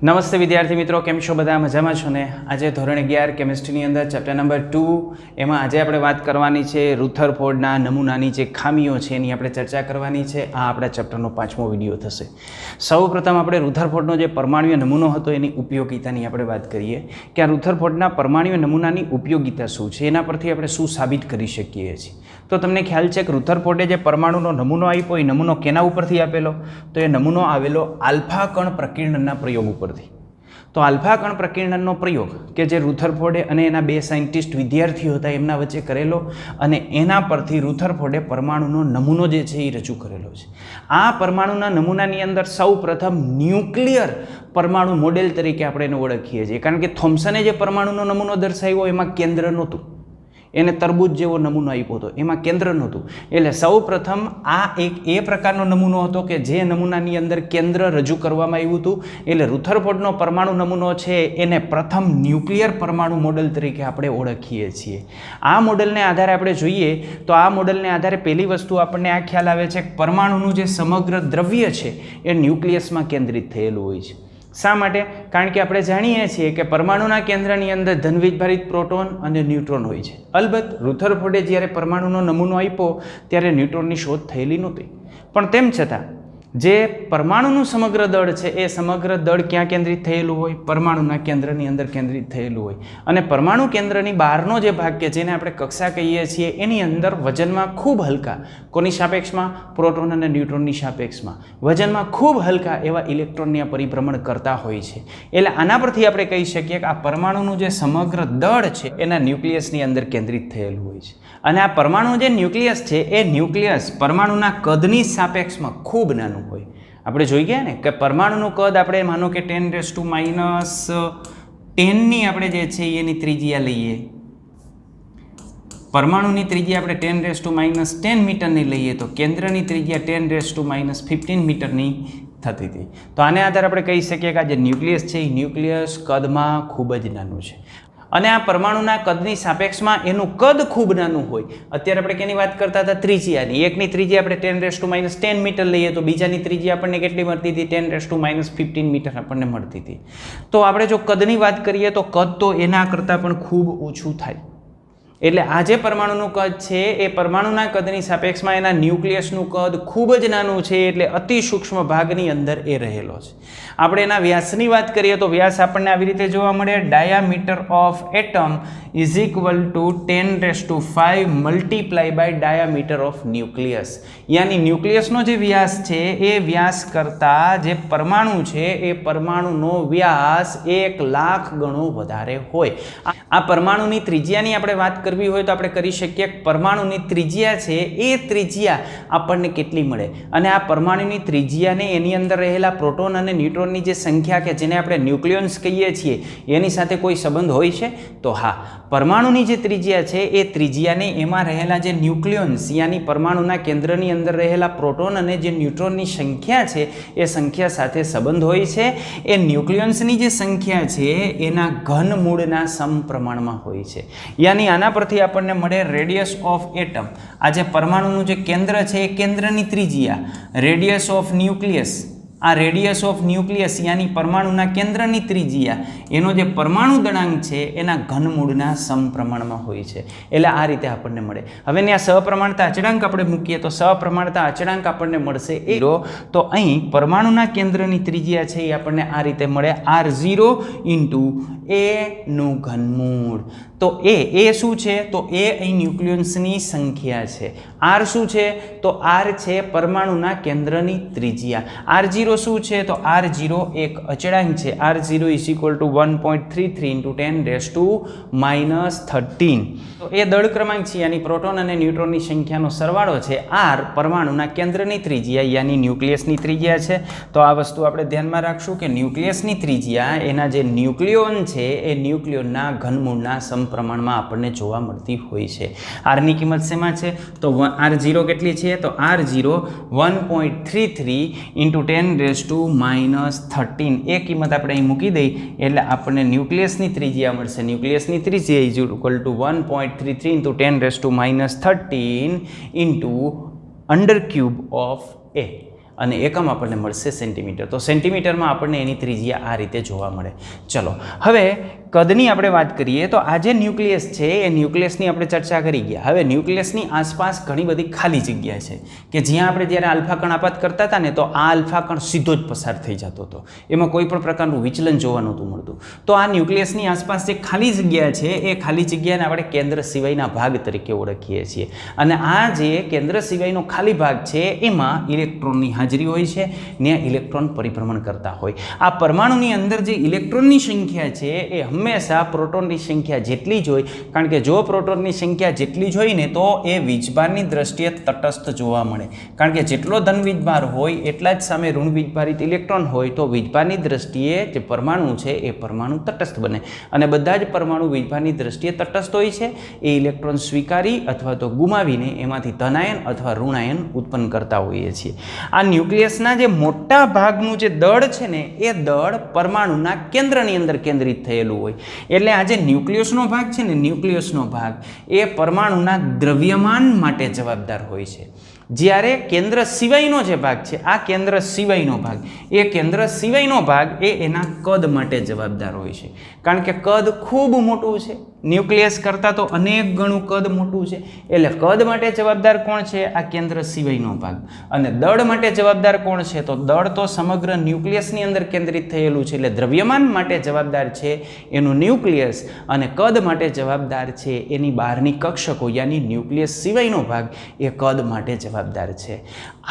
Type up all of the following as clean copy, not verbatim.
નમસ્તે વિદ્યાર્થી મિત્રો, કેમ છો બધા? મજામાં છો ને? આજે ધોરણ 11 કેમિસ્ટ્રીની અંદર ચેપ્ટર નંબર 2 એમાં આજે આપણે વાત કરવાની છે રુથરફોર્ડના નમૂનાની જે ખામીઓ છે એની આપણે ચર્ચા કરવાની છે. આ આપણા ચેપ્ટરનો 5મો વિડીયો થશે. સૌપ્રથમ આપણે રુથરફોર્ડનો જે પરમાણુય નમૂનો હતો એની ઉપયોગિતાની આપણે વાત કરીએ કે આ રુથરફોર્ડના પરમાણુય નમૂનાની ઉપયોગિતા શું છે, એના પરથી આપણે શું સાબિત કરી શકીએ છીએ. તો તમને ખ્યાલ છે કે રુથરફોર્ડે જે પરમાણુનો નમૂનો આપ્યો એ નમૂનો કેના ઉપરથી આપેલો? તો એ નમૂનો આવેલો આલ્ફા કણ પ્રકીર્ણનના પ્રયોગ ઉપરથી. તો આલ્ફા કણ પ્રકીર્ણનનો પ્રયોગ કે જે રુથરફોર્ડે અને એના બે સાયન્ટિસ્ટ વિદ્યાર્થીઓ હતા એમના વચ્ચે કરેલો અને એના પરથી રુથરફોર્ડે પરમાણુનો નમૂનો જે છે એ રજૂ કરેલો છે. આ પરમાણુના નમૂનાની અંદર સૌ પ્રથમ ન્યુક્લિયર પરમાણુ મોડેલ તરીકે આપણે એને ઓળખીએ છીએ, કારણ કે થોમ્સને જે પરમાણુનો નમૂનો દર્શાવ્યો એમાં કેન્દ્ર નહોતું. એને તરબૂચ જેવો નમૂનો આપ્યો હતો, એમાં કેન્દ્ર નહોતું. એટલે સૌ પ્રથમ આ એક એ પ્રકારનો નમૂનો હતો કે જે નમૂનાની અંદર કેન્દ્ર રજૂ કરવામાં આવ્યું હતું. એટલે રુથરફોર્ડનો પરમાણુ નમૂનો છે એને પ્રથમ ન્યુક્લિયર પરમાણુ મોડેલ તરીકે આપણે ઓળખીએ છીએ. આ મોડેલને આધારે આપણે જોઈએ તો આ મોડેલને આધારે પહેલી વસ્તુ આપણને આ ખ્યાલ આવે છે કે પરમાણુનું જે સમગ્ર દ્રવ્ય છે એ ન્યુક્લિયસમાં કેન્દ્રિત થયેલું હોય છે. શા માટે? કારણ કે આપણે જાણીએ છીએ કે પરમાણુના કેન્દ્રની અંદર ધનવીજભારિત પ્રોટોન અને ન્યુટ્રોન હોય છે. અલબત્ત રુથરફોર્ડે જ્યારે પરમાણુનો નમૂનો આપ્યો ત્યારે ન્યુટ્રોનની શોધ થયેલી નહોતી, પણ તેમ છતાં જે પરમાણુનું સમગ્ર દળ છે એ સમગ્ર દળ ક્યાં કેન્દ્રિત થયેલું હોય? પરમાણુના કેન્દ્રની અંદર કેન્દ્રિત થયેલું હોય. અને પરમાણુ કેન્દ્રની બહારનો જે ભાગ કે જેને આપણે કક્ષા કહીએ છીએ એની અંદર વજનમાં ખૂબ હલકા, કોની સાપેક્ષમાં? પ્રોટોન અને ન્યુટ્રોનની સાપેક્ષમાં વજનમાં ખૂબ હલકા એવા ઇલેક્ટ્રોનની પરિભ્રમણ કરતા હોય છે. એટલે આના પરથી આપણે કહી શકીએ કે આ પરમાણુનું જે સમગ્ર દળ છે એના ન્યુક્લિયસની અંદર કેન્દ્રિત થયેલું હોય છે. અને આ પરમાણુ જે ન્યુક્લિયસ છે એ ન્યુક્લિયસ પરમાણુના કદની સાપેક્ષમાં ખૂબ નાનું હોય. આપણે જોઈ ગયા ને કે પરમાણુનું કદ આપણે માનો કે 10⁻10ની આપણે જે છે એની ત્રિજ્યા લઈએ, પરમાણુની ત્રિજ્યા આપણે 10⁻10 મીટરની લઈએ તો કેન્દ્રની ત્રિજ્યા 10⁻15 મીટરની થતી હતી. તો આને આધારે આપણે કહી શકીએ કે આ જે ન્યુક્લિયસ છે એ ન્યુક્લિયસ કદમાં ખૂબ જ નાનું છે. અને આ પરમાણુના કદની સાપેક્ષમાં એનું કદ ખૂબ નાનું હોય. અત્યારે આપણે કેની વાત કરતા હતા? ત્રિજ્યાની. એકની ત્રિજ્યા આપણે 10⁻10 મીટર લઈએ તો બીજાની ત્રિજ્યા આપણને કેટલી મળતી હતી? 10⁻15 મીટર આપણને મળતી હતી. તો આપણે જો કદની વાત કરીએ તો કદ તો એના કરતાં પણ ખૂબ ઓછું થાય. એટલે આ જે પરમાણુનું કદ છે એ પરમાણુના કદની સાપેક્ષમાં એના ન્યુક્લિયસનું કદ ખૂબ જ નાનું છે. એટલે અતિ સૂક્ષ્મ ભાગની અંદર એ રહેલો છે. આપણે એના વ્યાસની વાત કરીએ તો વ્યાસ આપણને આવી રીતે જોવા મળે: diameter of atom is equal to 10⁵ multiply by diameter of nucleus. યાની ન્યુક્લિયસનો જે વ્યાસ છે એ વ્યાસ કરતાં જે પરમાણુ છે એ પરમાણુનો વ્યાસ 1,00,000 ગણો વધારે હોય. આ પરમાણુની ત્રિજ્યાની આપણે વાત કરવી હોય તો આપણે કરી શકીએ કે પરમાણુની ત્રિજ્યા છે એ ત્રિજ્યા આપણને કેટલી મળે, અને આ પરમાણુની ત્રિજ્યાને એની અંદર રહેલા પ્રોટોન અને ન્યુટ્રોનની જે સંખ્યા કે જેને આપણે ન્યુક્લિયોન્સ કહીએ છીએ એની સાથે કોઈ સંબંધ હોય છે? તો હા, પરમાણુની જે ત્રિજ્યા છે એ ત્રિજ્યાને એમાં રહેલા જે ન્યુક્લિયોન્સ યાની પરમાણુના કેન્દ્રની અંદર રહેલા પ્રોટોન અને જે ન્યુટ્રોનની સંખ્યા છે એ સંખ્યા સાથે સંબંધ હોય છે. એ ન્યુક્લિયોન્સની જે સંખ્યા છે એના ઘનમૂળના સમપ્રમાણમાં હોય છે. યાની આના પરથી આપણને મળે રેડિયસ ઓફ એટમ. આ જે પરમાણુનું જે કેન્દ્ર છે એ કેન્દ્રની ત્રિજ્યા, રેડિયસ ઓફ ન્યુક્લિયસ, આ રેડિયસ ઓફ ન્યુક્લિયસ યાની પરમાણુના કેન્દ્રની ત્રિજ્યા, એનો જે પરમાણુ દળાંક છે એના ઘનમૂળના સમપ્રમાણમાં હોય છે. એટલે આ રીતે આપણને મળે. હવે આ સહપ્રમાણતા અચળાંક આપણે મૂકીએ તો સહપ્રમાણતા અચળાંક આપણને મળશે 0. તો અહીં પરમાણુના કેન્દ્રની ત્રિજ્યા છે એ આપણને આ રીતે મળે: R0 × A નું ઘનમૂળ. તો એ શું છે? તો એ અહીં ન્યુક્લિયન્સની સંખ્યા છે. R શું છે? તો R છે પરમાણુના કેન્દ્રની ત્રિજ્યા. R0 શું છે? તો R0 એક અચળાંક છે. R0 = 1.33 × 10⁻13. તો એ દળ ક્રમાંક છે, યાની પ્રોટોન અને ન્યુટ્રોનની સંખ્યાનો સરવાળો છે. R પરમાણુના કેન્દ્રની ત્રિજ્યા યાની ન્યુક્લિયસની ત્રિજ્યા છે. તો આ વસ્તુ આપણે ધ્યાનમાં રાખશું કે ન્યુક્લિયસની ત્રિજ્યા એના જે ન્યુક્લિયોન છે એ ન્યુક્લિયોનના ઘનમૂળના સમપ્રમાણમાં આપણને જોવા મળતી હોય છે. આરની કિંમત શેમાં છે? તો R0 કેટલી છે? તો R0 1.33 × 10⁻13. એ કિંમત આપણે અહીં મૂકી દઈ એટલે આપણને ન્યુક્લિયસની ત્રિજ્યા મળશે. ન્યુક્લિયસની ત્રિજ્યા = 1.33 × 10⁻13 × √³ of A. અને એકમ આપણને મળશે સેન્ટીમીટર. તો સેન્ટીમીટરમાં આપણને એની ત્રિજ્યા આ રીતે જોવા મળે. ચલો હવે કદની આપણે વાત કરીએ તો આ જે ન્યુક્લિયસ છે એ ન્યુક્લિયસની આપણે ચર્ચા કરી ગયા. હવે ન્યુક્લિયસની આસપાસ ઘણી બધી ખાલી જગ્યા છે કે જ્યાં આપણે જ્યારે આલ્ફા કણ આપાત કરતા હતા ને તો આ આલ્ફા કણ સીધો જ પસાર થઈ જતો હતો, એમાં કોઈ પણ પ્રકારનું વિચલન જોવા નહોતું મળતું. તો આ ન્યુક્લિયસની આસપાસ જે ખાલી જગ્યા છે એ ખાલી જગ્યાને આપણે કેન્દ્ર સિવાયના ભાગ તરીકે ઓળખીએ છીએ. અને આ જે કેન્દ્ર સિવાયનો ખાલી ભાગ છે એમાં ઇલેક્ટ્રોનની હાજરી હોય છે, ને ઇલેક્ટ્રોન પરિભ્રમણ કરતા હોય. આ પરમાણુની અંદર જે ઇલેક્ટ્રોનની સંખ્યા છે એ હંમેશા પ્રોટોનની સંખ્યા જેટલી જ હોય, કારણ કે જો પ્રોટોનની સંખ્યા જેટલી જ હોય ને તો એ વીજભારની દ્રષ્ટિએ તટસ્થ જોવા મળે. કારણ કે જેટલો ધન વીજભાર હોય એટલા જ સામે ઋણ વીજભારિત ઇલેક્ટ્રોન હોય તો વીજભારની દ્રષ્ટિએ જે પરમાણુ છે એ પરમાણુ તટસ્થ બને. અને બધા જ પરમાણુ વીજભારની દ્રષ્ટિએ તટસ્થ હોય છે. એ ઇલેક્ટ્રોન સ્વીકારી અથવા તો ગુમાવીને એમાંથી ધનાયન અથવા ઋણાયન ઉત્પન્ન કરતા હોઈએ છીએ. આ ન્યુક્લિયસના જે મોટા ભાગનું જે દળ છે ને એ દળ પરમાણુના કેન્દ્રની અંદર કેન્દ્રિત થયેલું હોય. એટલે આ જે ન્યુક્લિયસનો ભાગ છે ને, ન્યુક્લિયસનો ભાગ એ પરમાણુના દ્રવ્યમાન માટે જવાબદાર હોય છે. જ્યારે કેન્દ્ર સિવાયનો જે ભાગ છે, આ કેન્દ્ર સિવાયનો ભાગ, એ કેન્દ્ર સિવાયનો ભાગ એ એના કદ માટે જવાબદાર હોય છે. કારણ કે કદ ખૂબ મોટું છે, ન્યુક્લિયસ કરતાં તો અનેક ગણું કદ મોટું છે. એટલે કદ માટે જવાબદાર કોણ છે? આ કેન્દ્ર સિવાયનો ભાગ. અને દળ માટે જવાબદાર કોણ છે? તો દળ તો સમગ્ર ન્યુક્લિયસની અંદર કેન્દ્રિત થયેલું છે. એટલે દ્રવ્યમાન માટે જવાબદાર છે એનું ન્યુક્લિયસ, અને કદ માટે જવાબદાર છે એની બહારની કક્ષકો યાની ન્યુક્લિયસ સિવાયનો ભાગ એ કદ માટે જવાબદાર છે.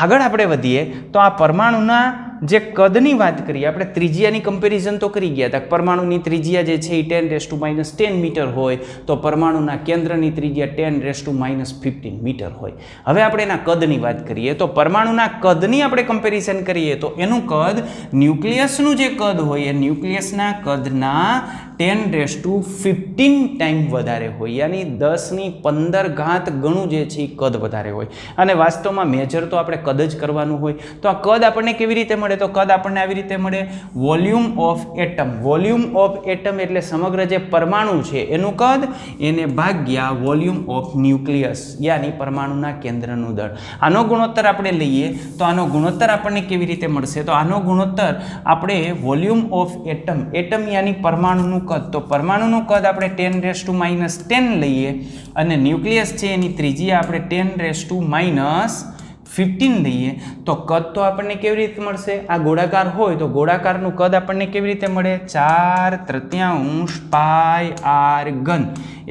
આગળ આપણે વધીએ તો આ પરમાણુના જે કદની વાત કરીએ, આપણે ત્રિજ્યાની કમ્પેરિઝન તો કરી ગયા હતા. પરમાણુની ત્રિજ્યા જે છે એ 10⁻10 મીટર હોય તો પરમાણુના કેન્દ્રની ત્રિજ્યા 10⁻15 મીટર હોય. હવે આપણે એના કદની વાત કરીએ તો પરમાણુના કદની આપણે કમ્પેરિઝન કરીએ તો એનું કદ ન્યુક્લિયસનું જે કદ હોય એ ન્યુક્લિયસના કદના 10⁻15 ટાઈમ વધારે હોય, યાની 10⁻15 ગણું જે છે એ કદ વધારે હોય. અને વાસ્તવમાં મેજર તો આપણે કદ જ કરવાનું હોય. તો આ કદ આપણને કેવી રીતે મળે? તો કદ આપણને આવી રીતે મળે, volume of atom. Volume of atom એટલે સમગ્ર જે પરમાણુ છે એનું કદ, એને ભાગ્યા વોલ્યુમ ઓફ ન્યુક્લિયસ યાની પરમાણુના કેન્દ્રનું દળ. આનો ગુણોત્તર આપણે લઈએ તો આનો ગુણોત્તર આપણને કેવી રીતે મળશે? તો આનો ગુણોત્તર આપણે વોલ્યુમ ઓફ એટમ, એટમ યાની પરમાણુનું કદ, તો પરમાણુનું કદ આપણે 10⁻10 લઈએ અને ન્યુક્લિયસ છે એની ત્રિજ્યા આપણે 10⁻15 લઈએ તો કદ તો આપણને કેવી રીતે મળશે? આ ગોળાકાર હોય તો ગોળાકારનું કદ આપણને કેવી રીતે મળે? 4/3 πr3.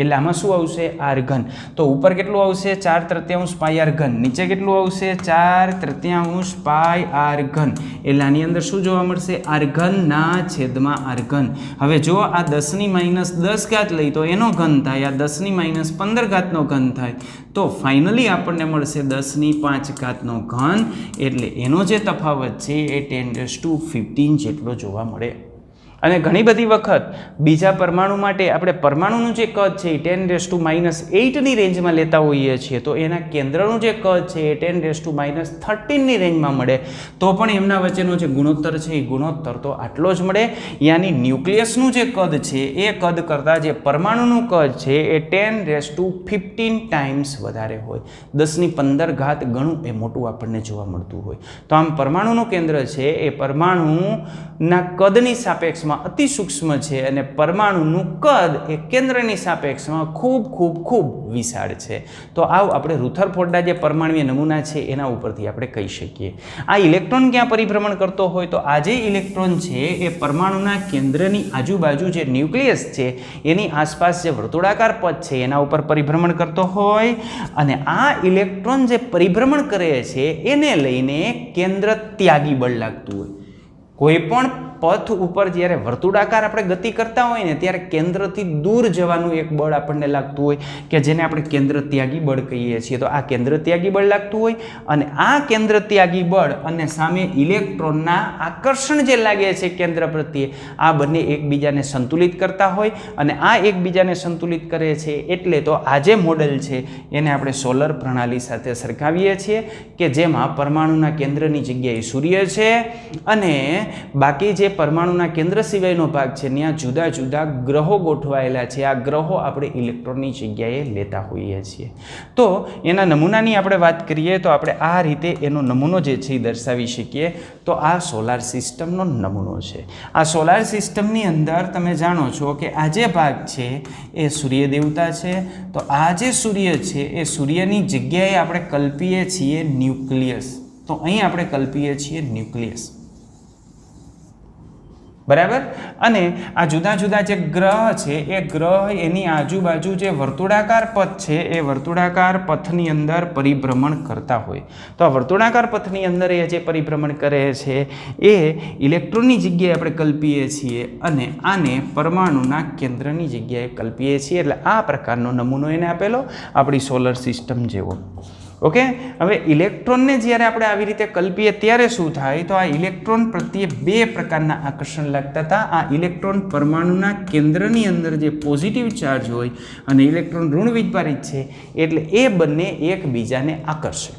એટલે આમાં શું આવશે? r3. તો ઉપર કેટલું આવશે? 4/3 πr3. નીચે કેટલું આવશે? 4/3 πr3. એટલે આની અંદર શું જોવા મળશે? r3/r3. હવે જો આ 10⁻10 લઈ તો એનો ઘન થાય, આ 10⁻15 નો ઘન થાય, તો ફાઇનલી આપણને મળશે 10⁵ નો ઘન. એટલે એનો જે તફાવત છે એ 10⁻15 જેટલો જોવા મળે. અને ઘણી બધી વખત બીજા પરમાણુ માટે આપણે પરમાણુનું જે કદ છે એ 10⁻8ની રેન્જમાં લેતા હોઈએ છીએ, તો એના કેન્દ્રનું જે કદ છે એ 10⁻13ની રેન્જમાં મળે, તો પણ એમના વચ્ચેનો જે ગુણોત્તર છે એ ગુણોત્તર તો આટલો જ મળે. યાની ન્યુક્લિયસનું જે કદ છે એ કદ કરતાં જે પરમાણુનું કદ છે એ 10⁻15 ટાઈમ્સ વધારે હોય, 10⁻15 ગણું એ મોટું આપણને જોવા મળતું હોય. તો આમ પરમાણુનું કેન્દ્ર છે એ પરમાણુના કદની સાપેક્ષમાં અતિ સૂક્ષ્મ છે અને પરમાણુનું કદ એ કેન્દ્રની સાપેક્ષમાં ખૂબ ખૂબ ખૂબ વિશાળ છે. તો આવ આપણે રુથરફોર્ડના જે પરમાણુય નમૂના છે એના ઉપરથી આપણે કહી શકીએ. આ ઇલેક્ટ્રોન ક્યાં પરિભ્રમણ કરતો હોય? તો આ જે ઇલેક્ટ્રોન છે એ પરમાણુના કેન્દ્રની આજુબાજુ જે ન્યુક્લિયસ છે એની આસપાસ જે વર્તુળાકાર પથ છે એના ઉપર પરિભ્રમણ કરતો હોય. અને આ ઇલેક્ટ્રોન જે પરિભ્રમણ કરે છે એને લઈને કેન્દ્ર ત્યાગી બળ લાગતું હોય. કોઈ પણ પથ ઉપર જ્યારે વર્તુળાકાર આપણે ગતિ કરતા હોય ને ત્યારે કેન્દ્રથી દૂર જવાનું એક બળ આપણને લાગતું હોય કે જેને આપણે કેન્દ્ર ત્યાગી બળ કહીએ છીએ. તો આ કેન્દ્ર ત્યાગી બળ લાગતું હોય અને આ કેન્દ્ર ત્યાગી બળ અને સામે ઇલેક્ટ્રોનના આકર્ષણ જે લાગે છે કેન્દ્ર પ્રત્યે, આ બંને એકબીજાને સંતુલિત કરતા હોય. અને આ એકબીજાને સંતુલિત કરે છે એટલે તો આ જે મોડેલ છે એને આપણે સોલર પ્રણાલી સાથે સરખાવીએ છીએ કે જેમાં પરમાણુના કેન્દ્રની જગ્યાએ સૂર્ય છે અને બાકી જે પરમાણુના કેન્દ્ર સિવાયનો ભાગ છે, ત્યાં જુદા જુદા ગ્રહો ગોઠવાયેલા છે. આ ગ્રહો આપણે ઇલેક્ટ્રોનની જગ્યાએ લેતા હોઈએ છીએ. તો એના નમૂનાની આપણે વાત કરીએ તો આપણે આ રીતે એનો નમૂનો જે છે એ દર્શાવી શકીએ. તો આ સોલાર સિસ્ટમનો નમૂનો છે. આ સોલાર સિસ્ટમની અંદર તમે જાણો છો કે આ જે ભાગ છે એ સૂર્ય દેવતા છે. તો આ જે સૂર્ય છે એ સૂર્યની જગ્યાએ આપણે કલ્પીએ છીએ ન્યુક્લિયસ. તો અહીં આપણે કલ્પીએ છીએ ન્યુક્લિયસ, બરાબર. અને આ જુદા જુદા જે ગ્રહ છે એ ગ્રહ એની આજુબાજુ જે વર્તુળાકાર પથ છે એ વર્તુળાકાર પથની અંદર પરિભ્રમણ કરતા હોય. તો આ વર્તુળાકાર પથની અંદર એ જે પરિભ્રમણ કરે છે એ ઇલેક્ટ્રોનની જગ્યાએ આપણે કલ્પીએ છીએ અને આને પરમાણુના કેન્દ્રની જગ્યાએ કલ્પીએ છીએ. એટલે આ પ્રકારનો નમૂનો એને આપેલો આપણી સોલર સિસ્ટમ જેવો. ઓકે. હવે ઇલેક્ટ્રોનને જ્યારે આપણે આવી રીતે કલ્પીએ ત્યારે શું થાય? તો આ ઇલેક્ટ્રોન પ્રત્યે બે પ્રકારના આકર્ષણ લાગતા હતા. આ ઇલેક્ટ્રોન પરમાણુના કેન્દ્રની અંદર જે પોઝિટિવ ચાર્જ હોય અને ઇલેક્ટ્રોન ઋણ વીજભારિત છે એટલે એ બંને એકબીજાને આકર્ષે.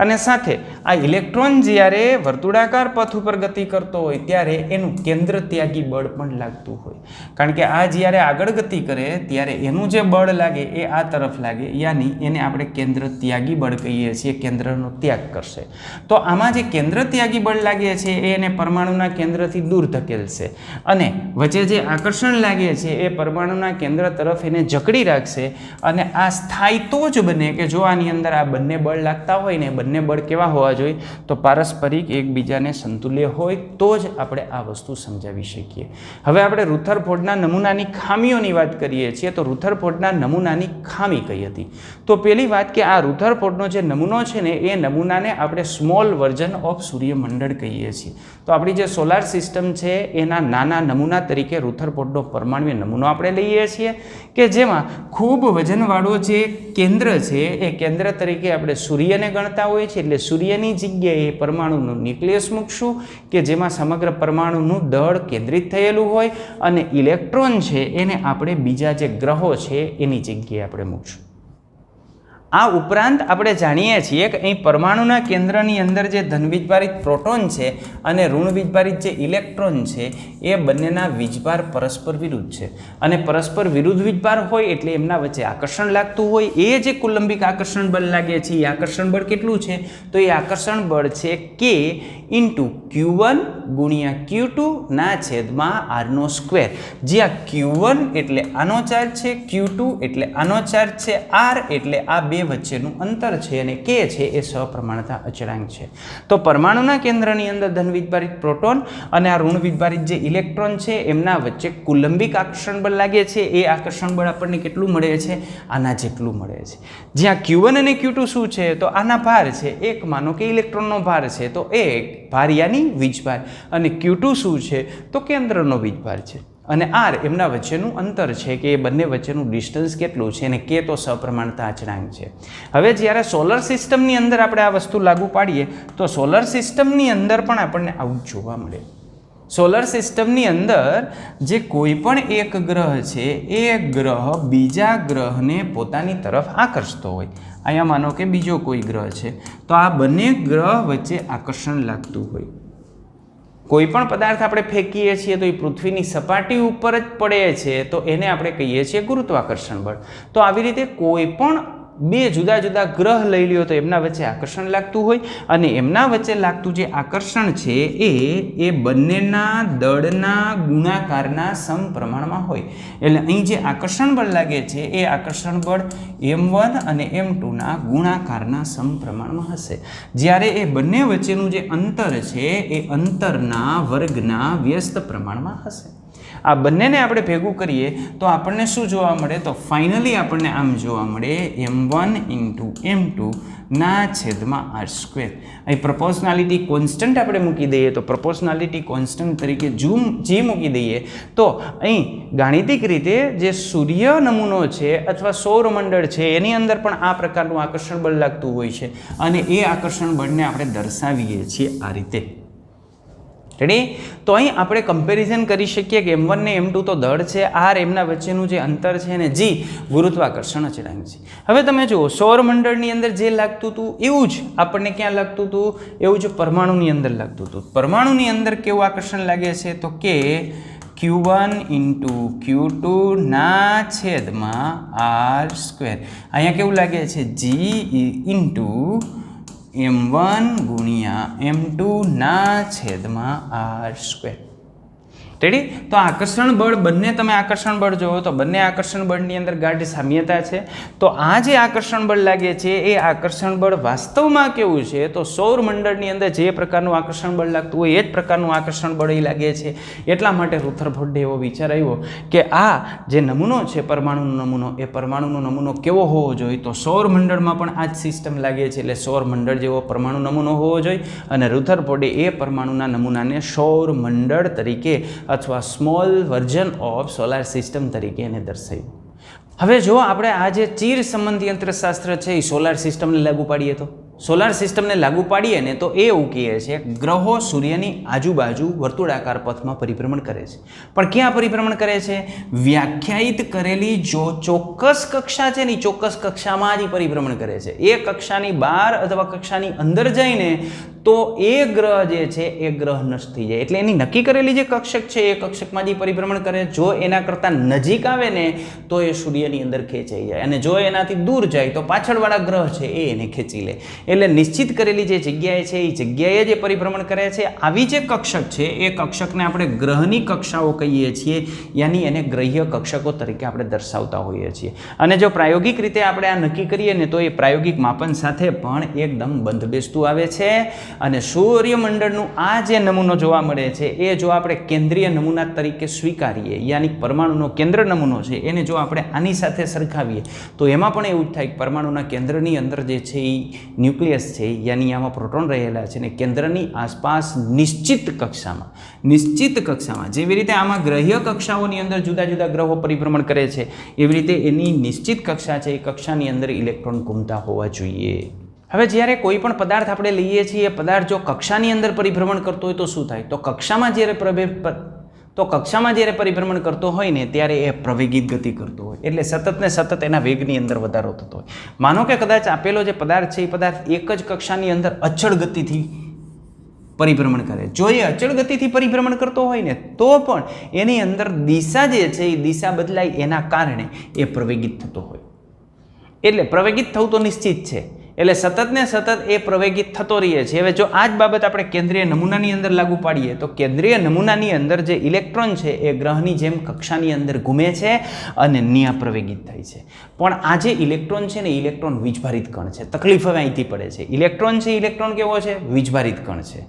અને સાથે આ ઇલેક્ટ્રોન જ્યારે વર્તુળાકાર પથ ઉપર ગતિ કરતો હોય ત્યારે એનું કેન્દ્ર ત્યાગી બળ પણ લાગતું હોય. કારણ કે આ જ્યારે આગળ ગતિ કરે ત્યારે એનું જે બળ લાગે એ આ તરફ લાગે, યાની એને આપણે કેન્દ્ર ત્યાગી બળ કહીએ છીએ. કેન્દ્રનો ત્યાગ કરશે. તો આમાં જે કેન્દ્ર ત્યાગી બળ લાગે છે એ એને પરમાણુના કેન્દ્રથી દૂર ધકેલશે અને વચ્ચે જે આકર્ષણ લાગે છે એ પરમાણુના કેન્દ્ર તરફ એને જકડી રાખશે. અને આ સ્થાયી તો જ બને કે જો આની અંદર આ બંને બળ લાગતા હોય ને, બંને બળ કેવા હોવા જોઈએ? તો પારસ્પરિક એકબીજાને સંતુલ્ય હોય તો જ આપણે આ વસ્તુ સમજાવી શકીએ. હવે આપણે રુથરફોર્ડના નમૂનાની ખામીઓની વાત કરીએ છીએ. તો રુથરફોર્ડના નમૂનાની ખામી કઈ હતી? તો પહેલી વાત કે આ રુથરફોર્ડનો જે નમૂનો છે ને એ નમૂનાને આપણે સ્મોલ વર્ઝન ઓફ સૂર્યમંડળ કહીએ છીએ. તો આપણી જે સોલાર સિસ્ટમ છે એના નાના નમૂના તરીકે રુથરફોર્ડનો પરમાણુ નમૂનો આપણે લઈએ છીએ કે જેમાં ખૂબ વજનવાળો જે કેન્દ્ર છે એ કેન્દ્ર તરીકે આપણે સૂર્યને ગણતા હોય છે. એટલે સૂર્યની જગ્યાએ પરમાણુનું ન્યુક્લિયસ મૂકશું કે જેમાં સમગ્ર પરમાણુનું દળ કેન્દ્રિત થયેલું હોય અને ઇલેક્ટ્રોન છે એને આપણે બીજા જે ગ્રહો છે એની જગ્યાએ આપણે મૂકશું. આ ઉપરાંત આપણે જાણીએ છીએ કે અહીં પરમાણુના કેન્દ્રની અંદર જે ધન વીજભારિત પ્રોટોન છે અને ઋણ વીજભારિત જે ઇલેક્ટ્રોન છે એ બંનેના વીજભાર પરસ્પર વિરુદ્ધ છે. અને પરસ્પર વિરુદ્ધ વીજભાર હોય એટલે એમના વચ્ચે આકર્ષણ લાગતું હોય. એ જે કુલંબિક આકર્ષણ બળ લાગે છે એ આકર્ષણ બળ કેટલું છે? તો એ આકર્ષણ બળ છે K × Q1 × Q2 ના છેદમાં R² જ્યાં Q1 એટલે આનો ચાર્જ છે, Q2 એટલે આનો ચાર્જ છે, R એટલે આ બે વચ્ચેનું અંતર છે અને K છે એ સપ્રમાણતા અચળાંક છે. તો પરમાણુના કેન્દ્રની અંદર ધન વીજભારિત પ્રોટોન અને આ ઋણ વીજભારિત જે ઇલેક્ટ્રોન છે એમના વચ્ચે કુલંબિક આકર્ષણ બળ લાગે છે. એ આકર્ષણ બળ આપણને કેટલું મળે છે? આના જેટલું મળે છે. જ્યાં Q1 અને Q2 શું છે? તો આના ભાર છે. એક માનો કે ઇલેક્ટ્રોનનો ભાર છે તો એક ભાર યાની વીજભાર, અને Q2 શું છે? તો કેન્દ્રનો વીજભાર છે. અને R એમના વચ્ચેનું અંતર છે કે એ બંને વચ્ચેનું ડિસ્ટન્સ કેટલું છે અને K તો સપ્રમાણતા અચળાંક છે. હવે જ્યારે સોલર સિસ્ટમની અંદર આપણે આ વસ્તુ લાગુ પાડીએ તો સોલર સિસ્ટમની અંદર પણ આપણને આવું જોવા મળે. સોલર સિસ્ટમની અંદર જે કોઈ પણ એક ગ્રહ છે એ ગ્રહ બીજા ગ્રહને પોતાની તરફ આકર્ષતો હોય. અહીંયા માનો કે બીજો કોઈ ગ્રહ છે તો આ બંને ગ્રહ વચ્ચે આકર્ષણ લાગતું હોય. કોઈ પણ પદાર્થ આપણે ફેંકીએ છીએ તો એ પૃથ્વીની સપાટી ઉપર જ પડે છે તો એને આપણે કહીએ છીએ ગુરુત્વાકર્ષણ બળ. તો આવી રીતે કોઈ પણ બે જુદા જુદા ગ્રહ લઈ લ્યો તો એમના વચ્ચે આકર્ષણ લાગતું હોય અને એમના વચ્ચે લાગતું જે આકર્ષણ છે એ બંનેના દળના ગુણાકારના સમપ્રમાણમાં હોય. એટલે અહીં જે આકર્ષણ બળ લાગે છે એ આકર્ષણ બળ M1 અને M2ના ગુણાકારના સમપ્રમાણમાં હશે. જ્યારે એ બંને વચ્ચેનું જે અંતર છે એ અંતરના વર્ગના વ્યસ્ત પ્રમાણમાં હશે. આ બંનેને આપણે ભેગું કરીએ તો આપણને શું જોવા મળે? તો ફાઇનલી આપણને આમ જોવા મળે M1 × M2 ના છેદમાં R². અહીં પ્રપોર્શનાલિટી કોન્સ્ટન્ટ આપણે મૂકી દઈએ તો પ્રપોર્શનાલિટી કોન્સ્ટન્ટ તરીકે G મૂકી દઈએ તો અહીં ગાણિતિક રીતે જે સૂર્ય નમૂનો છે અથવા સૌરમંડળ છે એની અંદર પણ આ પ્રકારનું આકર્ષણ બળ લાગતું હોય છે અને એ આકર્ષણ બળને આપણે દર્શાવીએ છીએ આ રીતે. રેડી? તો અહીં આપણે કમ્પેરિઝન કરી શકીએ કે m1 ને m2 તો દળ છે, r એમના વચ્ચેનું જે અંતર છે અને g ગુરુત્વાકર્ષણ અચળાંક છે. હવે તમે જુઓ સૌરમંડળની અંદર જે લાગતું હતું એવું જ આપણને ક્યાં લાગતું હતું? એવું જ પરમાણુની અંદર લાગતું હતું. પરમાણુની અંદર કેવું આકર્ષણ લાગે છે? તો કે q1 ઇન્ટુ q2 ના છેદમાં r². અહીંયા કેવું લાગે છે? g ઇન્ટુ m1 ગુણ્યા m2 ના છેદમાં r². રેડી? તો આકર્ષણ બળ બંને તમે આકર્ષણ બળ જોવો તો બંને આકર્ષણ બળની અંદર ગાઢ સામ્યતા છે. તો આ જે આકર્ષણ બળ લાગે છે એ આકર્ષણ બળ વાસ્તવમાં કેવું છે? તો સૌરમંડળની અંદર જે પ્રકારનું આકર્ષણ બળ લાગતું હોય એ જ પ્રકારનું આકર્ષણ બળ એ લાગે છે. એટલા માટે રુથરફોર્ડે એવો વિચાર આવ્યો કે આ જે નમૂનો છે પરમાણુનો નમૂનો, એ પરમાણુનો નમૂનો કેવો હોવો જોઈએ? તો સૌરમંડળમાં પણ આ જ સિસ્ટમ લાગે છે, એટલે સૌરમંડળ જેવો પરમાણુ નમૂનો હોવો જોઈએ. અને રુથરફોર્ડે એ પરમાણુના નમૂનાને સૌરમંડળ તરીકે અથવા small version of solar system તરીકે એને દર્શાવ્યું. હવે જો આપણે આ જે ચીર સંબંધી યંત્રશાસ્ત્ર છે એ સોલાર સિસ્ટમને લાગુ પાડીએ તો સોલાર સિસ્ટમને લાગુ પાડીએ ને તો એ એવું કહે છે ગ્રહો સૂર્યની આજુબાજુ વર્તુળાકાર પથમાં પરિભ્રમણ કરે છે. પણ ક્યાં પરિભ્રમણ કરે છે? વ્યાખ્યાયિત કરેલી જો ચોક્કસ કક્ષા છે ને ચોક્કસ કક્ષામાં જ પરિભ્રમણ કરે છે. એ કક્ષાની બહાર અથવા કક્ષાની અંદર જઈને તો એ ગ્રહ જે છે એ ગ્રહ નષ્ટ થઈ જાય. એટલે એની નક્કી કરેલી જે કક્ષક છે એ કક્ષકમાં જે પરિભ્રમણ કરે, જો એના કરતાં નજીક આવે ને તો એ સૂર્યની અંદર ખેંચાઈ જાય, અને જો એનાથી દૂર જાય તો પાછળવાળા ગ્રહ છે એ એને ખેંચી લે. એટલે નિશ્ચિત કરેલી જે જગ્યાએ છે એ જગ્યાએ જે પરિભ્રમણ કરે છે. આવી જે કક્ષક છે એ કક્ષકને આપણે ગ્રહની કક્ષાઓ કહીએ છીએ, યાની એને ગ્રહ્ય કક્ષકો તરીકે આપણે દર્શાવતા હોઈએ છીએ. અને જો પ્રાયોગિક રીતે આપણે આ નક્કી કરીએ ને તો એ પ્રાયોગિક માપન સાથે પણ એકદમ બંધ બેસતું આવે છે. અને સૂર્યમંડળનું આ જે નમૂનો જોવા મળે છે એ જો આપણે કેન્દ્રીય નમૂના તરીકે સ્વીકારીએ, યાની પરમાણુનો કેન્દ્ર નમૂનો છે એને જો આપણે આની સાથે સરખાવીએ તો એમાં પણ એવું જ થાય કે પરમાણુના કેન્દ્રની અંદર જે છે એ ન્યુક્લિયસ છે, યાની આમાં પ્રોટોન રહેલા છે, ને કેન્દ્રની આસપાસ નિશ્ચિત કક્ષામાં જેવી રીતે આમાં ગ્રહ્ય કક્ષાઓની અંદર જુદા જુદા ગ્રહો પરિભ્રમણ કરે છે, એવી રીતે એની નિશ્ચિત કક્ષા છે એ કક્ષાની અંદર ઇલેક્ટ્રોન ઘૂમતા હોવા જોઈએ. હવે જ્યારે કોઈ પણ પદાર્થ આપણે લઈએ છીએ એ પદાર્થ જો કક્ષાની અંદર પરિભ્રમણ કરતો હોય તો શું થાય? તો કક્ષામાં જ્યારે પરિભ્રમણ કરતો હોય ને ત્યારે એ પ્રવેગિત ગતિ કરતો હોય, એટલે સતત ને સતત એના વેગની અંદર વધારો થતો હોય. માનો કે કદાચ આપેલો જે પદાર્થ છે એ પદાર્થ એક જ કક્ષાની અંદર અચળ ગતિથી પરિભ્રમણ કરે. જો એ અચળ ગતિથી પરિભ્રમણ કરતો હોય ને તો પણ એની અંદર દિશા જે છે એ દિશા બદલાય, એના કારણે એ પ્રવેગિત થતો હોય. એટલે પ્રવેગિત થવું તો નિશ્ચિત છે, એટલે સતત ને સતત એ પ્રવેગિત થતો રહીએ છે. હવે જો આ જ બાબત આપણે કેન્દ્રીય નમૂનાની અંદર લાગુ પાડીએ તો કેન્દ્રીય નમૂનાની અંદર જે ઇલેક્ટ્રોન છે એ ગ્રહની જેમ કક્ષાની અંદર ઘૂમે છે અને ન્યા પ્રવેગિત થાય છે. પણ આ જે ઇલેક્ટ્રોન છે ને ઇલેક્ટ્રોન વીજભારિત કણ છે. તકલીફ હવે અહીંથી પડે છે. ઇલેક્ટ્રોન છે, ઇલેક્ટ્રોન કેવો છે? વીજભારિત કણ છે.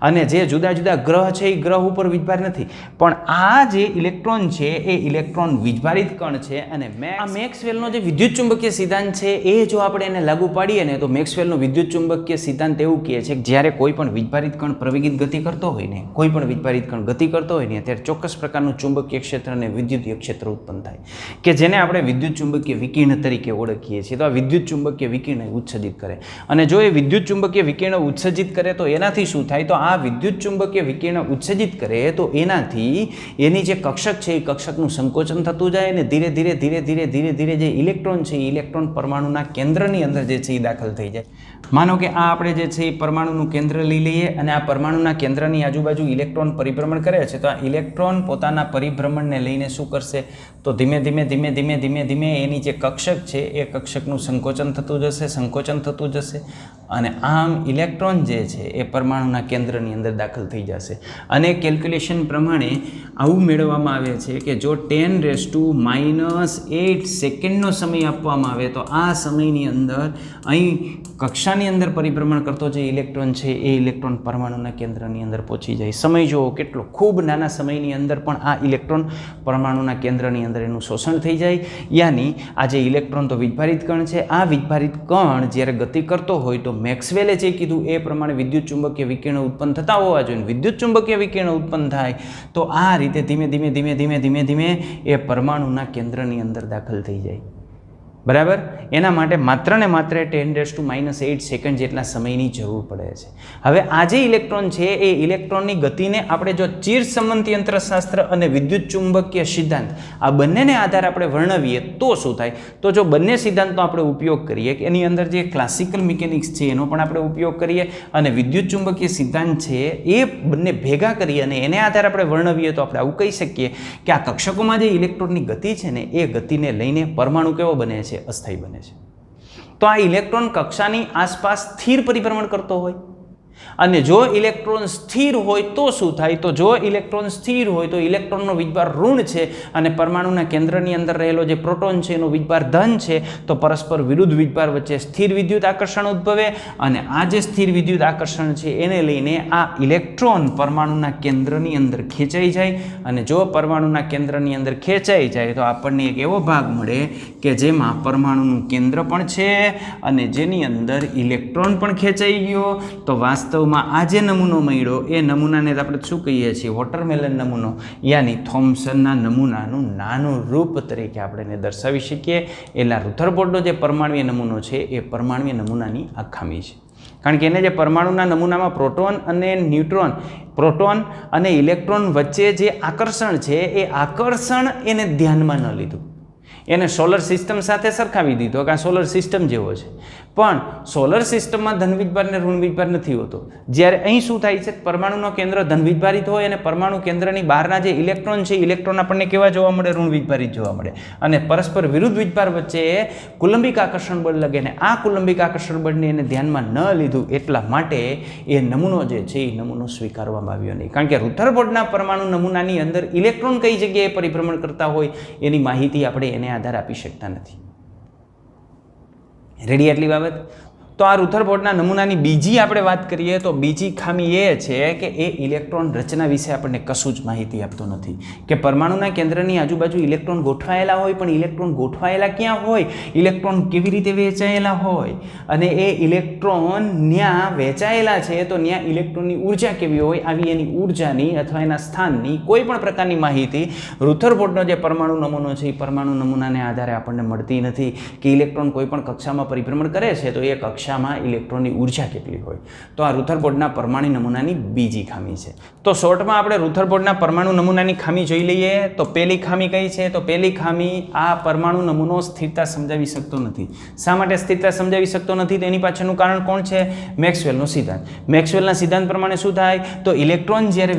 અને જે જુદા જુદા ગ્રહ છે એ ગ્રહ ઉપર વીજભાર નથી, પણ આ જે ઇલેક્ટ્રોન છે એ ઇલેક્ટ્રોન વીજભારિત કણ છે. અને આ મેક્સવેલનો જે વિદ્યુત ચુંબકીય સિદ્ધાંત છે એ જો આપણે એને લાગુ પાડીએ ને તો મેક્સવેલનો વિદ્યુત ચુંબકીય સિદ્ધાંત એવું કહે છે કે જ્યારે કોઈ પણ વીજભારિત કણ પ્રવેગિત ગતિ કરતો હોય ને, કોઈ પણ વીજભારિત કણ ગતિ કરતો હોય ને ત્યારે ચોક્કસ પ્રકારનું ચુંબકીય ક્ષેત્ર અને વિદ્યુતીય ક્ષેત્ર ઉત્પન્ન થાય, કે જેને આપણે વિદ્યુત ચુંબકીય વિકિરણ તરીકે ઓળખીએ છીએ. તો આ વિદ્યુત ચુંબકીય વિકિરણ ઉત્સર્જિત કરે, અને જો એ વિદ્યુત ચુંબકીય વિકિરણ ઉત્સર્જિત કરે તો એનાથી શું થાય? તો આ વિદ્યુત ચુંબકીય વિકિરણ ઉત્સર્જિત કરે તો એનાથી એની જે કક્ષક છે એ કક્ષકનું સંકોચન થતું જાય, અને ધીરે ધીરે જે ઇલેક્ટ્રોન છે એ ઇલેક્ટ્રોન પરમાણુના કેન્દ્રની અંદર જે છે એ દાખલ થઈ જાય. માનો કે આ આપણે જે છે એ પરમાણુનું કેન્દ્ર લઈ લઈએ, અને આ પરમાણુના કેન્દ્રની આજુબાજુ ઇલેક્ટ્રોન પરિભ્રમણ કરે છે. તો આ ઇલેક્ટ્રોન પોતાના પરિભ્રમણને લઈને શું કરશે? તો ધીમે ધીમે એની જે કક્ષક છે એ કક્ષકનું સંકોચન થતું જશે, અને આમ ઇલેક્ટ્રોન જે છે એ પરમાણુના કેન્દ્રની અંદર દાખલ થઈ જશે. અને કેલ્ક્યુલેશન પ્રમાણે આવું મેળવવામાં આવે છે કે જો 10⁻⁸ સેકન્ડનો સમય આપવામાં આવે તો આ સમયની અંદર અહીં કક્ષાની અંદર પરિભ્રમણ કરતો જે ઇલેક્ટ્રોન છે એ ઇલેક્ટ્રોન પરમાણુના કેન્દ્રની અંદર પહોંચી જાય. સમય જુઓ કેટલો, ખૂબ નાના સમયની અંદર પણ આ ઇલેક્ટ્રોન પરમાણુના કેન્દ્રની અંદર એનું શોષણ થઈ જાય. યાની આ જે ઇલેક્ટ્રોન તો વીજભારિત કણ છે, આ વીજભારિત કણ જ્યારે ગતિ કરતો હોય તો મેક્સવેલે જે કીધું એ પ્રમાણે વિદ્યુત ચુંબકીય વિકિરણો ઉત્પન્ન થતા હોવા જોઈએ. વિદ્યુત ચુંબકીય વિકિરણો ઉત્પન્ન થાય તો આ રીતે ધીમે ધીમે એ પરમાણુના કેન્દ્રની અંદર દાખલ થઈ જાય. બરાબર. એના માટે માત્ર ને માત્ર 10⁻⁸ સેકન્ડ જેટલા સમયની જરૂર પડે છે. હવે આ જે ઇલેક્ટ્રોન છે એ ઇલેક્ટ્રોનની ગતિને આપણે જો ચીર સંબંધી યંત્રશાસ્ત્ર અને વિદ્યુત ચુંબકીય સિદ્ધાંત આ બંનેને આધારે આપણે વર્ણવીએ તો શું થાય? તો જો બંને સિદ્ધાંતનો આપણે ઉપયોગ કરીએ કે એની અંદર જે ક્લાસિકલ મિકેનિક્સ છે એનો પણ આપણે ઉપયોગ કરીએ અને વિદ્યુત ચુંબકીય સિદ્ધાંત છે એ બંને ભેગા કરીએ અને એને આધારે આપણે વર્ણવીએ તો આપણે આવું કહી શકીએ કે આ કક્ષકોમાં જે ઇલેક્ટ્રોનની ગતિ છે ને એ ગતિને લઈને પરમાણુ કેવો બને છે? અસ્થાયી બને છે. તો આ ઇલેક્ટ્રોન કક્ષાની આસપાસ સ્થિર પરિભ્રમણ કરતો હોય અને જો ઇલેક્ટ્રોન સ્થિર હોય તો શું થાય? તો જો ઇલેક્ટ્રોન સ્થિર હોય તો ઇલેક્ટ્રોનનો વીજભાર ઋણ છે અને પરમાણુના કેન્દ્રની અંદર રહેલો જે પ્રોટોન છે એનો વીજભાર ધન છે. તો પરસ્પર વિરુદ્ધ વીજભાર વચ્ચે સ્થિર વિદ્યુત આકર્ષણ ઉદ્ભવે અને આ જે સ્થિર વિદ્યુત આકર્ષણ છે એને લઈને આ ઇલેક્ટ્રોન પરમાણુના કેન્દ્રની અંદર ખેંચાઈ જાય અને જો પરમાણુના કેન્દ્રની અંદર ખેંચાઈ જાય તો આપણને એક એવો ભાગ મળે કે જેમાં પરમાણુનું કેન્દ્ર પણ છે અને જેની અંદર ઇલેક્ટ્રોન પણ ખેંચાઈ ગયો. તો વાસ્તવમાં આ જે નમૂનો મળ્યો એ નમૂનાને આપણે શું કહીએ છીએ? વોટરમેલન નમૂનો, યાની થોમ્સનના નમૂનાનું નાનું રૂપ તરીકે આપણે એને દર્શાવી શકીએ. એટલે રુથરફોર્ડનો જે પરમાણુય નમૂનો છે એ પરમાણુય નમૂનાની આ ખામી છે. કારણ કે એને જે પરમાણુના નમૂનામાં પ્રોટોન અને ઇલેક્ટ્રોન વચ્ચે જે આકર્ષણ છે એ આકર્ષણ એને ધ્યાનમાં ન લીધું. એને સોલર સિસ્ટમ સાથે સરખાવી દીધો કે આ સોલર સિસ્ટમ જેવો છે, પણ સોલર સિસ્ટમમાં ધન વીજભાર ને ઋણ વીજભાર નથી હોતો. જ્યારે અહીં શું થાય છે? પરમાણુનો કેન્દ્ર ધન વીજભારિત હોય અને પરમાણુ કેન્દ્રની બહારના જે ઇલેક્ટ્રોન છે ઇલેક્ટ્રોન આપણને કેવા જોવા મળે? ઋણ વીજભારિત જોવા મળે. અને પરસ્પર વિરુદ્ધ વીજભાર વચ્ચે કુલંબિક આકર્ષણ બળ લગે ને આ કુલંબિક આકર્ષણ બળને એને ધ્યાનમાં ન લીધું એટલા માટે એ નમૂનો જે છે એ નમૂનો સ્વીકારવામાં આવ્યો નહીં. કારણ કે રુથરફોર્ડના પરમાણુ નમૂનાની અંદર ઇલેક્ટ્રોન કઈ જગ્યાએ પરિભ્રમણ કરતા હોય એની માહિતી આપણે એને આધાર આપી શકતા નથી. રેડી આટલી બાબત? તો આ રુથરફોર્ડના નમૂનાની બીજી આપણે વાત કરીએ તો બીજી ખામી એ છે કે એ ઇલેક્ટ્રોન રચના વિશે આપણને કશું જ માહિતી આપતો નથી. કે પરમાણુના કેન્દ્રની આજુબાજુ ઇલેક્ટ્રોન ગોઠવાયેલા હોય, પણ ઇલેક્ટ્રોન ગોઠવાયેલા ક્યાં હોય? ઇલેક્ટ્રોન કેવી રીતે વહેંચાયેલા હોય અને એ ઇલેક્ટ્રોન ન્યા વહેંચાયેલા છે તો ન્યા ઇલેક્ટ્રોનની ઉર્જા કેવી હોય, આવી એની ઉર્જાની અથવા એના સ્થાનની કોઈ પણ પ્રકારની માહિતી રુથરફોર્ડનો જે પરમાણુ નમૂનો છે એ પરમાણુ નમૂનાને આધારે આપણને મળતી નથી. કે ઇલેક્ટ્રોન કોઈ પણ કક્ષામાં પરિભ્રમણ કરે છે તો એ કક્ષામાં ઇલેક્ટ્રોનની ઉર્જા કેટલી હોય. તો આ રુથરફોર્ડના પરમાણુ નમૂનાની બીજી ખામી છે. તો શોર્ટમાં આપણે રુથરફોર્ડના પરમાણુ નમૂનાની ખામી જોઈ લઈએ. તો પહેલી ખામી કઈ છે? તો પહેલી ખામી આ પરમાણુ નમૂનો સ્થિરતા સમજાવી શકતો નથી. શા માટે સ્થિરતા સમજાવી શકતો નથી? તેની પાછળનું કારણ કોણ છે? મેક્સવેલનો સિદ્ધાંત. મેક્સવેલના સિદ્ધાંત પ્રમાણે શું થાય? તો ઇલેક્ટ્રોન જ્યારે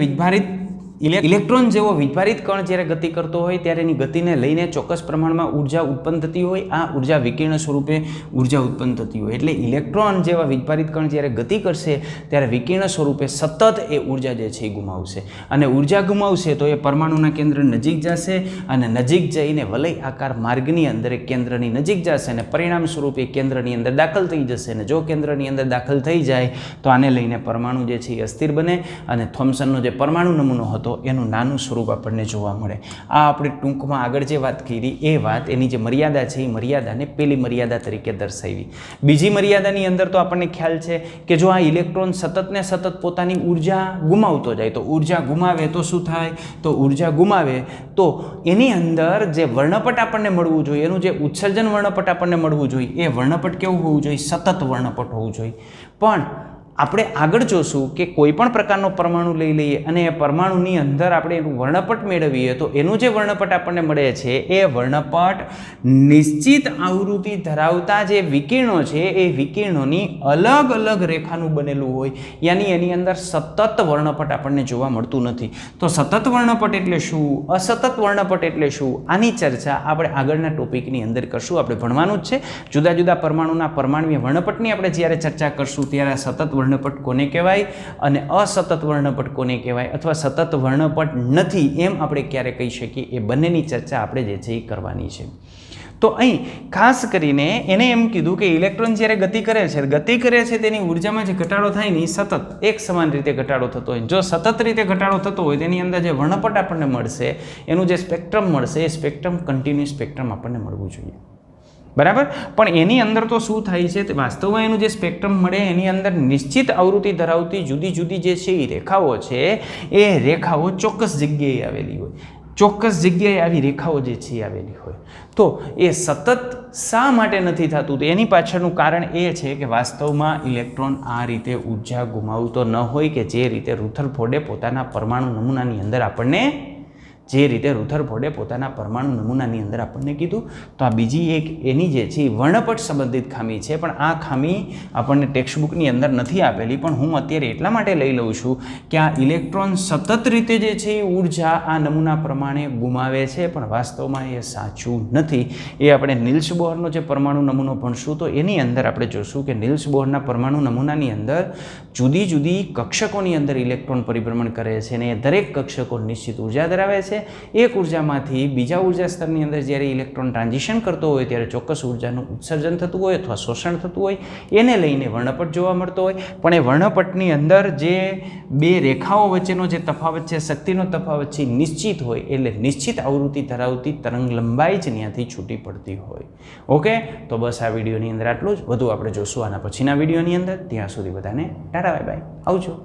ઇલેક્ટ્રોન જેવો વિભારિત કણ જ્યારે ગતિ કરતો હોય ત્યારે એની ગતિને લઈને ચોક્કસ પ્રમાણમાં ઉર્જા ઉત્પન્ન થતી હોય. આ ઉર્જા વિકિરણ સ્વરૂપે ઉર્જા ઉત્પન્ન થતી હોય. એટલે ઇલેક્ટ્રોન જેવા વિભારિત કણ જ્યારે ગતિ કરશે ત્યારે વિકિરણ સ્વરૂપે સતત એ ઉર્જા જે છે એ ગુમાવશે અને ઉર્જા ગુમાવશે તો એ પરમાણુના કેન્દ્ર નજીક જશે અને નજીક જઈને વલય આકાર માર્ગની અંદર એ કેન્દ્રની નજીક જશે અને પરિણામ સ્વરૂપે કેન્દ્રની અંદર દાખલ થઈ જશે. અને જો કેન્દ્રની અંદર દાખલ થઈ જાય તો આને લઈને પરમાણુ જે છે એ અસ્થિર બને અને થોમ્સનનો જે પરમાણુ નમૂનો હતો એનું નાનું સ્વરૂપ આપણને જોવા મળે. આ આપણે ટૂંકમાં આગળ જે વાત કરી એ વાત એની જે મર્યાદા છે એ મર્યાદાને પેલી મર્યાદા તરીકે દર્શાવી. બીજી મર્યાદાની અંદર તો આપણને ખ્યાલ છે કે જો આ ઇલેક્ટ્રોન સતત ને સતત પોતાની ઉર્જા ગુમાવતો જાય તો ઉર્જા ગુમાવે તો શું થાય? તો ઉર્જા ગુમાવે તો એની અંદર જે વર્ણપટ આપણને મળવું જોઈએ, એનું જે ઉત્સર્જન વર્ણપટ આપણને મળવું જોઈએ એ વર્ણપટ કેવું હોવું જોઈએ? સતત વર્ણપટ હોવું જોઈએ. પણ આપણે આગળ જોશું કે કોઈ પણ પ્રકારનો પરમાણુ લઈ લઈએ અને એ પરમાણુની અંદર આપણે એનું વર્ણપટ મેળવીએ તો એનું જે વર્ણપટ આપણને મળે છે એ વર્ણપટ નિશ્ચિત આવૃત્તિ ધરાવતા જે વિકિરણો છે એ વિકિરણોની અલગ અલગ રેખાનું બનેલું હોય, યાની એની અંદર સતત વર્ણપટ આપણને જોવા મળતું નથી. તો સતત વર્ણપટ એટલે શું? અસતત વર્ણપટ એટલે શું? આની ચર્ચા આપણે આગળના ટોપિકની અંદર કરશું. આપણે ભણવાનું જ છે. જુદા જુદા પરમાણુના પરમાણુય વર્ણપટની આપણે જ્યારે ચર્ચા કરશું ત્યારે સતત વર્ણપટ કોને કહેવાય અને અસતત વર્ણપટ કોને કહેવાય અથવા સતત વર્ણપટ નથી એમ આપણે ક્યારે કહી શકીએ એ બંનેની ચર્ચા આપણે જે છે એ કરવાની છે. તો અહીં ખાસ કરીને એને એમ કીધું કે ઇલેક્ટ્રોન જ્યારે ગતિ કરે છે તેની ઉર્જામાં જે ઘટાડો થાય ને એ સતત એક સમાન રીતે ઘટાડો થતો હોય. જો સતત રીતે ઘટાડો થતો હોય તેની અંદર જે વર્ણપટ આપણને મળશે એનું જે સ્પેક્ટ્રમ મળશે એ સ્પેક્ટ્રમ કન્ટિન્યુઅસ સ્પેક્ટ્રમ આપણને મળવું જોઈએ. બરાબર? પણ એની અંદર તો શું થાય છે? વાસ્તવમાં એનું જે સ્પેક્ટ્રમ મળે એની અંદર નિશ્ચિત આવૃત્તિ ધરાવતી જુદી જુદી જે છે એ રેખાઓ છે એ રેખાઓ ચોક્કસ જગ્યાએ આવેલી હોય. ચોક્કસ જગ્યાએ આવી રેખાઓ જે છે એ આવેલી હોય. તો એ સતત શા માટે નથી થતું? તો એની પાછળનું કારણ એ છે કે વાસ્તવમાં ઇલેક્ટ્રોન આ રીતે ઉર્જા ગુમાવતો ન હોય કે જે રીતે રુથરફોર્ડે પોતાના પરમાણુ નમૂનાની અંદર આપણને કીધું. તો આ બીજી એક એની જે છે વર્ણપટ સંબંધિત ખામી છે, પણ આ ખામી આપણને ટેક્સ્ટબુકની અંદર નથી આપેલી, પણ હું અત્યારે એટલા માટે લઈ લઉં છું કે આ ઇલેક્ટ્રોન સતત રીતે જે છે એ ઉર્જા આ નમૂના પ્રમાણે ગુમાવે છે, પણ વાસ્તવમાં એ સાચું નથી. એ આપણે નિલ્સ બોહરનો જે પરમાણુ નમૂનો ભણશું તો એની અંદર આપણે જોશું કે નિલ્સ બોહરના પરમાણુ નમૂનાની અંદર જુદી જુદી કક્ષકોની અંદર ઇલેક્ટ્રોન પરિભ્રમણ કરે છે અને એ દરેક કક્ષકો નિશ્ચિત ઉર્જા ધરાવે છે. એક ઉર્જામાંથી બીજા ઉર્જા સ્તરની અંદર જ્યારે ઇલેક્ટ્રોન ટ્રાન્ઝિશન કરતો હોય ત્યારે ચોક્કસ ઉર્જાનું ઉત્સર્જન થતું હોય અથવા શોષણ થતું હોય, એને લઈને વર્ણપટ જોવા મળતો હોય. પણ એ વર્ણપટની અંદર જે બે રેખાઓ વચ્ચેનો જે તફાવત છે, શક્તિનો તફાવત છે, નિશ્ચિત હોય, એટલે નિશ્ચિત આવૃત્તિ ધરાવતી તરંગ લંબાઈ જ ત્યાંથી છૂટી પડતી હોય. ઓકે, તો બસ આ વિડીયોની અંદર આટલું જ. વધુ આપણે જોશું આના પછીના વિડીયોની અંદર. ત્યાં સુધી બધાને ટાટા બાય બાય, આવજો.